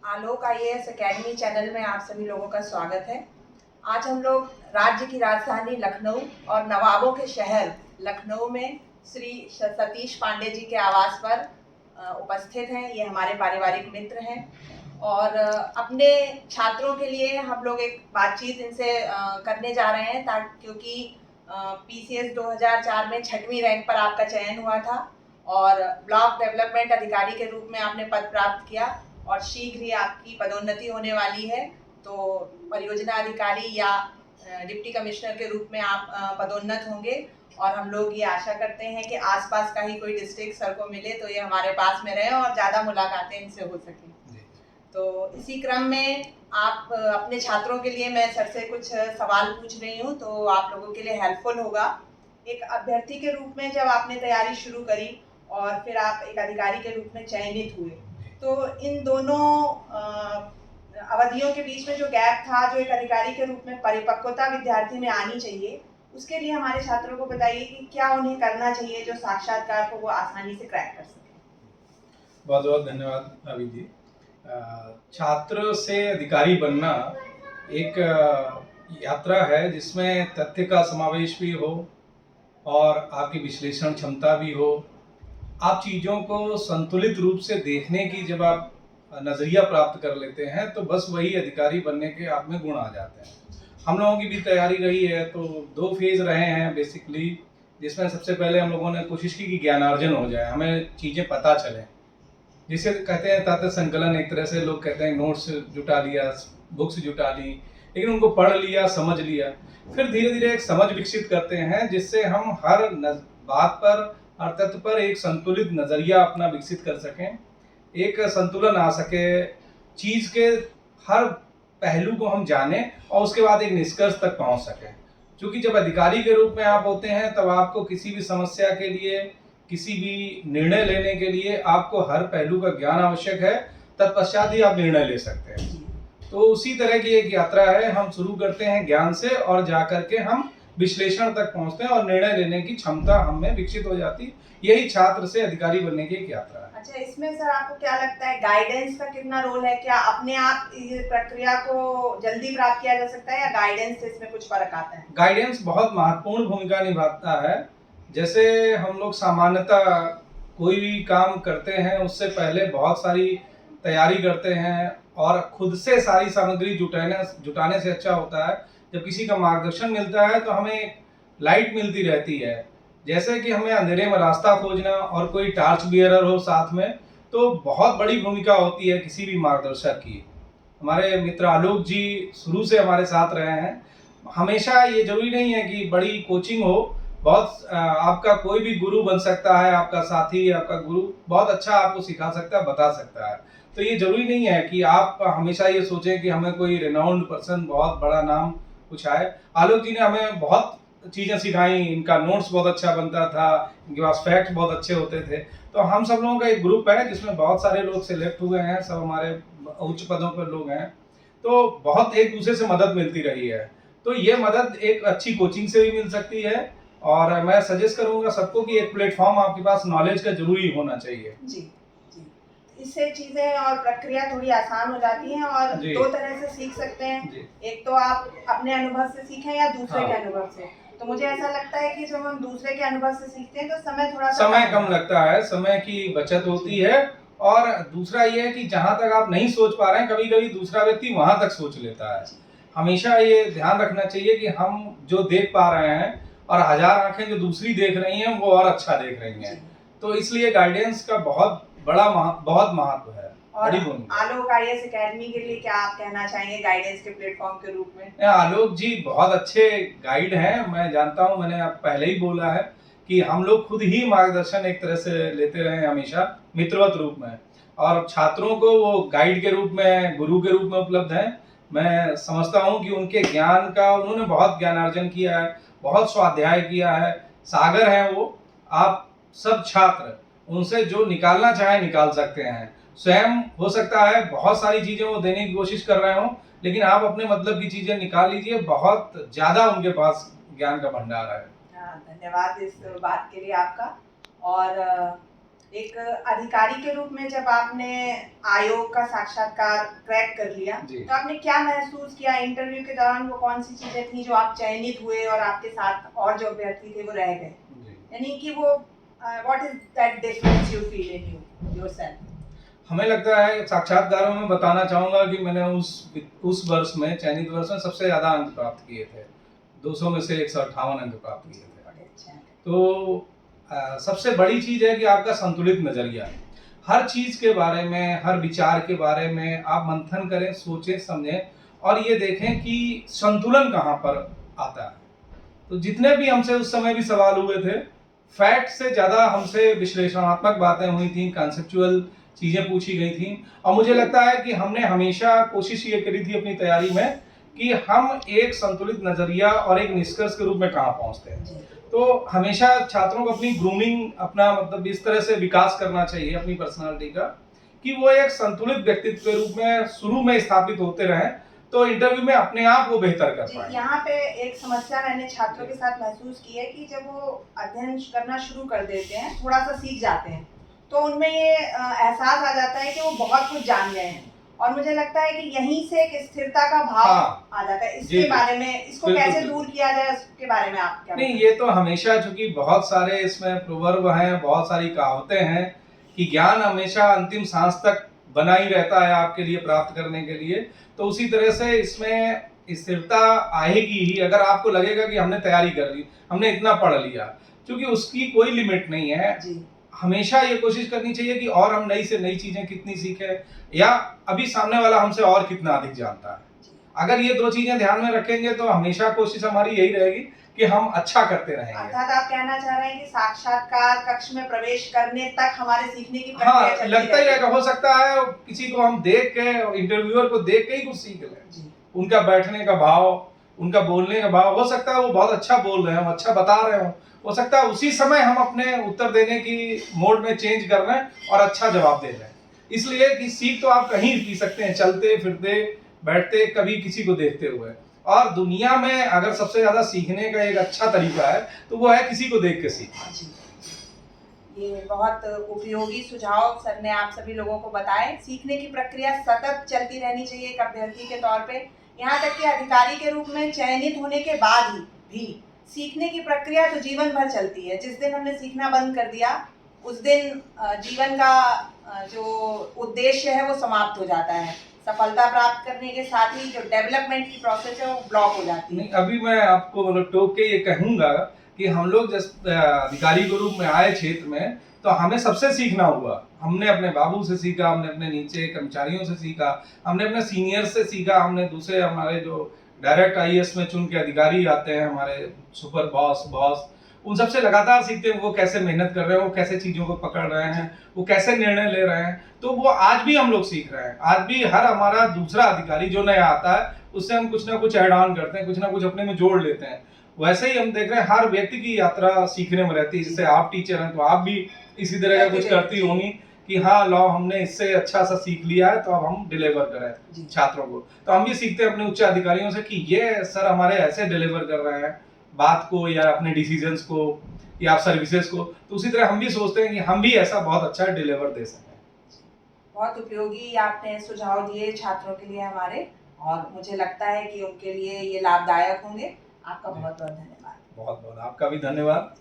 आलोक IAS academy channel में आप सभी लोगों का स्वागत है। आज हम लोग राज्य की राजधानी लखनऊ और नवाबों के शहर लखनऊ में श्री सतीश पांडे जी के आवास पर उपस्थित हैं। ये हमारे पारिवारिक मित्र हैं और अपने छात्रों के लिए हम लोग एक बातचीत इनसे करने जा रहे हैं क्योंकि पीसीएस 2004 में 6वीं रैंक पर आपका चयन हुआ था और ब्लॉक डेवलपमेंट अधिकारी के रूप में आपने पद प्राप्त किया और शीघ्र ही आपकी पदोन्नति होने वाली है। तो परियोजना अधिकारी या डिप्टी कमिश्नर के रूप में आप पदोन्नत होंगे और हम लोग ये आशा करते हैं कि आसपास का ही कोई डिस्ट्रिक्ट सर को मिले तो ये हमारे पास में रहे और ज़्यादा मुलाकातें इनसे हो सकें। तो इसी क्रम में आप अपने छात्रों के लिए मैं सर से कुछ सवाल पूछ रही हूँ तो आप लोगों के लिए हेल्पफुल होगा। एक अभ्यर्थी के रूप में जब आपने तैयारी शुरू करी और फिर आप एक अधिकारी के रूप में चयनित हुए, तो इन दोनों अवधियों के बीच में जो गैप था, जो एक अधिकारी के रूप में परिपक्वता विद्यार्थी में आनी चाहिए, उसके लिए हमारे छात्रों को बताइए कि क्या उन्हें करना चाहिए जो साक्षात्कार को वो आसानी से क्रैक कर सके। बहुत बहुत धन्यवाद अभी जी। छात्र से अधिकारी बनना एक यात्रा है जिसमें तथ्य का समावेश भी हो और आपकी विश्लेषण क्षमता भी हो। आप चीज़ों को संतुलित रूप से देखने की जब आप नज़रिया प्राप्त कर लेते हैं तो बस वही अधिकारी बनने के आप में गुण आ जाते हैं। हम लोगों की भी तैयारी रही है तो 2 फेज़ रहे हैं बेसिकली, जिसमें सबसे पहले हम लोगों ने कोशिश की कि ज्ञानार्जन हो जाए, हमें चीज़ें पता चलें, जिसे कहते हैं तथ्य संकलन। एक तरह से लोग कहते हैं नोट्स जुटा लिया, बुक्स जुटा ली, लेकिन उनको पढ़ लिया, समझ लिया, फिर धीरे धीरे एक समझ विकसित करते हैं जिससे हम हर बात पर, हर तथ्य पर एक संतुलित नज़रिया अपना विकसित कर सकें, एक संतुलन आ सके, चीज़ के हर पहलू को हम जानें और उसके बाद एक निष्कर्ष तक पहुंच सकें। क्योंकि जब अधिकारी के रूप में आप होते हैं तब आपको किसी भी समस्या के लिए, किसी भी निर्णय लेने के लिए आपको हर पहलू का ज्ञान आवश्यक है, तत्पश्चात ही आप निर्णय ले सकते हैं। तो उसी तरह की एक यात्रा है। हम शुरू करते हैं ज्ञान से और जाकर के हम विश्लेषण तक पहुंचते हैं और निर्णय लेने की क्षमता हमें विकसित हो जाती। यही छात्र से अधिकारी बनने की एक यात्रा है। अच्छा, इसमें सर आपको क्या लगता है गाइडेंस का कितना रोल है? क्या अपने आप इस प्रक्रिया को जल्दी प्राप्त किया जा सकता है या गाइडेंस से इसमें कुछ फर्क आता है? गाइडेंस बहुत महत्वपूर्ण भूमिका निभाता है। जैसे हम लोग सामान्यतः कोई भी काम करते हैं उससे पहले बहुत सारी तैयारी करते हैं और खुद से सारी सामग्री जुटाने से अच्छा होता है जब किसी का मार्गदर्शन मिलता है तो हमें लाइट मिलती रहती है। जैसे कि हमें अंधेरे में रास्ता खोजना और कोई टार्च बियरर हो साथ में, तो बहुत बड़ी भूमिका होती है किसी भी मार्गदर्शक की। हमारे मित्र आलोक जी शुरू से हमारे साथ रहे हैं। हमेशा ये जरूरी नहीं है कि बड़ी कोचिंग हो, बहुत आपका कोई भी गुरु बन सकता है, आपका साथी, आपका गुरु बहुत अच्छा आपको सिखा सकता है, बता सकता है। तो ये जरूरी नहीं है कि आप हमेशा ये सोचें कि हमें कोई रेनाउंड पर्सन, बहुत बड़ा नाम कुछ आए। आलोक जी ने हमें बहुत चीज़ें सिखाई, इनका नोट्स बहुत अच्छा बनता था, इनके पास फैक्ट बहुत अच्छे होते थे। तो हम सब लोगों का एक ग्रुप है जिसमें बहुत सारे लोग सिलेक्ट हुए हैं, सब हमारे उच्च पदों पर लोग हैं, तो बहुत एक दूसरे से मदद मिलती रही है। तो ये मदद एक अच्छी कोचिंग से भी मिल सकती है और मैं सजेस्ट करूंगा सबको कि एक प्लेटफॉर्म आपके पास नॉलेज का जरूरी होना चाहिए। जी जी, इससे चीजें और प्रक्रिया थोड़ी आसान हो जाती हैं और 2 तरह से सीख सकते हैं। एक तो आप अपने अनुभव से सीखें या दूसरे के अनुभव से। तो मुझे ऐसा लगता है कि जब हम दूसरे के अनुभव से सीखते हैं तो समय कम लगता है, समय की बचत होती है। और दूसरा ये है कि जहां तक आप नहीं सोच पा रहे हैं, कभी कभी दूसरा व्यक्ति वहां तक सोच लेता है। हमेशा ये ध्यान रखना चाहिए कि हम जो देख पा रहे हैं और 1000 आंखें जो दूसरी देख रही हैं वो और अच्छा देख रही हैं। तो इसलिए गाइडेंस का बहुत महत्व है। और आलोक आईएएस एकेडमी के लिए क्या आप कहना चाहेंगे गाइडेंस के प्लेटफॉर्म के रूप में? आलोक जी बहुत अच्छे गाइड हैं, मैं जानता हूं, मैंने आप पहले ही बोला है कि हम लोग खुद ही मार्गदर्शन एक तरह से लेते रहे हमेशा मित्रवत रूप में, और छात्रों को वो गाइड के रूप में, गुरु के रूप में उपलब्ध हैं। मैं समझता हूं कि उनके ज्ञान का, उन्होंने बहुत ज्ञानार्जन किया है, बहुत स्वाध्याय किया है, सागर हैं वो। आप सब छात्र उनसे जो निकालना चाहे निकाल सकते हैं। स्वयं हो सकता है बहुत सारी चीजें वो देने की कोशिश कर रहे हो, लेकिन आप अपने मतलब की चीजें निकाल लीजिए, बहुत ज्यादा उनके पास ज्ञान का भंडार है। धन्यवाद इस बात के लिए आपका। और एक अधिकारी के रूप में जब आपने आयोग का साक्षात्कार क्रैक कर लिया, जी। तो आपने क्या महसूस किया? इंटरव्यू के दौरान वो कौन सी चीजें थी जो आप चयनित हुए और आपके साथ और जो अभ्यर्थी थे वो रह गए? जी। यानी कि वो what is that difference you feel in you yourself? हमें लगता है साक्षात्कारों में बताना चाहूँगा कि मैंने उस वर्ष में, चयनित वर्ष में सबसे ज़्यादा अंक प्राप्त किए थे। 200 में से 158 अंक प्राप्त किए थे। बड़े अच्छे हैं। तो सबसे बड़ी चीज़ है कि आपका संतुलित नज़रिया। हर चीज़ के बारे में, हर विचार के बारे में आप मंथन करें, सोचें, समझें और ये देखें कि संतुलन कहाँ पर आता है। तो जितने भी हमसे उस समय भी सवाल हुए थे, फैक्ट से ज़्यादा हमसे विश्लेषणात्मक बातें हुई थी, कॉन्सेप्चुअल चीज़ें पूछी गई थी और मुझे लगता है कि हमने हमेशा कोशिश ये करी थी अपनी तैयारी में कि हम एक संतुलित नज़रिया और एक निष्कर्ष के रूप में कहाँ पहुँचते हैं। तो हमेशा छात्रों को अपनी ग्रूमिंग, अपना मतलब इस तरह से विकास करना चाहिए अपनी पर्सनालिटी का कि वो एक संतुलित व्यक्तित्व के रूप में शुरू में स्थापित होते रहें, तो इंटरव्यू में अपने आप वो बेहतर कर पाएं। यहाँ पे एक समस्या मैंने छात्रों के साथ महसूस की है कि जब वो अध्ययन करना शुरू कर देते हैं, थोड़ा सा सीख जाते हैं, तो उनमें ये एहसास आ जाता है कि वो बहुत कुछ जान गए हैं और मुझे लगता है कि यहीं से एक स्थिरता का भाव आ जाता है। इसके बारे में, इसको कैसे दूर किया जाए, उसके बारे में आप क्या? नहीं, ये तो हमेशा, चूंकि बहुत सारे इसमें प्रोवर्ब हैं, बहुत सारी कहावतें हैं कि ज्ञान हमेशा अंतिम सांस तक बना ही रहता है आपके लिए प्राप्त करने के लिए। तो उसी तरह से इसमें स्थिरता आएगी ही अगर आपको लगेगा कि हमने तैयारी कर ली, हमने इतना पढ़ लिया, क्योंकि उसकी कोई लिमिट नहीं है। हमेशा ये कोशिश करनी चाहिए कि और हम नई से नई चीजें कितनी सीखें या अभी सामने वाला हमसे और कितना अधिक जानता है। अगर ये दो चीजें ध्यान में रखेंगे तो हमेशा कोशिश हमारी यही रहेगी कि हम अच्छा करते रहेंगे। अर्थात आप कहना चाह रहे हैं कि साक्षात्कार कक्ष में प्रवेश करने तक हमारे सीखने की प्रक्रिया चलती लगता ही है कि हो सकता है किसी को हम देख के, इंटरव्यूअर को देख के ही कुछ सीख लें। उनका बैठने का भाव, उनका बोलने का भाव, हो सकता है वो बहुत अच्छा बोल रहे हो, अच्छा बता रहे हो सकता है उसी समय हम अपने उत्तर देने की मोड में चेंज कर रहे हैं और अच्छा जवाब दे रहे हैं। इसलिए कि सीख तो आप कहीं भी सकते हैं, चलते फिरते, बैठते, कभी किसी को देखते हुए। और दुनिया में अगर सबसे ज्यादा सीखने का एक अच्छा तरीका है तो वो है किसी को देख के सीखना। ये बहुत उपयोगी सुझाव सर ने आप सभी लोगों को बताए। सीखने की प्रक्रिया सतत चलती रहनी चाहिए एक अभ्यर्थी के तौर पे। यहाँ तक कि अधिकारी के रूप में चयनित होने के बाद भी सीखने की प्रक्रिया तो जीवन भर चलती है। जिस दिन हमने सीखना बंद कर दिया, उस दिन जीवन का जो उद्देश्य है वो समाप्त हो जाता है। सफलता प्राप्त करने के साथ ही जो डेवलपमेंट की प्रोसेस है वो ब्लॉक हो जाती है। अभी मैं आपको मतलब टोक के ये कहूंगा कि हम लोग जब अधिकारी के रूप में आए क्षेत्र में, तो हमें सबसे सीखना हुआ। हमने अपने बाबू से सीखा, हमने अपने नीचे कर्मचारियों से सीखा, हमने अपने सीनियर से सीखा, हमने दूसरे हमारे जो डायरेक्ट आईएएस में चुन के अधिकारी आते हैं, हमारे सुपर बॉस, उन सबसे लगातार सीखते हैं वो कैसे मेहनत कर रहे हैं, वो कैसे चीज़ों को पकड़ रहे हैं, वो कैसे निर्णय ले रहे हैं। तो वो आज भी हम लोग सीख रहे हैं। आज भी हर हमारा दूसरा अधिकारी जो नया आता है उससे हम कुछ ना कुछ ऐड ऑन करते हैं, कुछ ना कुछ अपने में जोड़ लेते हैं। वैसे ही हम देख रहे हैं हर व्यक्ति की यात्रा सीखने में रहती है। जैसे आप टीचर हैं तो आप भी इसी तरह का कुछ करती होंगी कि हाँ लो हमने इससे अच्छा सा सीख लिया है तो अब हम डिलीवर करें छात्रों को। तो हम भी सीखते हैं अपने उच्च अधिकारियों से कि ये सर हमारे ऐसे डिलीवर कर रहे हैं बात को या अपने डिसीजंस को या सर्विसेज को, तो उसी तरह हम भी सोचते हैं कि हम भी ऐसा बहुत अच्छा डिलीवर दे सकें। बहुत उपयोगी आपने सुझाव दिए छात्रों के लिए हमारे, और मुझे लगता है कि उनके लिए ये लाभदायक होंगे। आपका बहुत बहुत धन्यवाद। बहुत बहुत आपका भी धन्यवाद।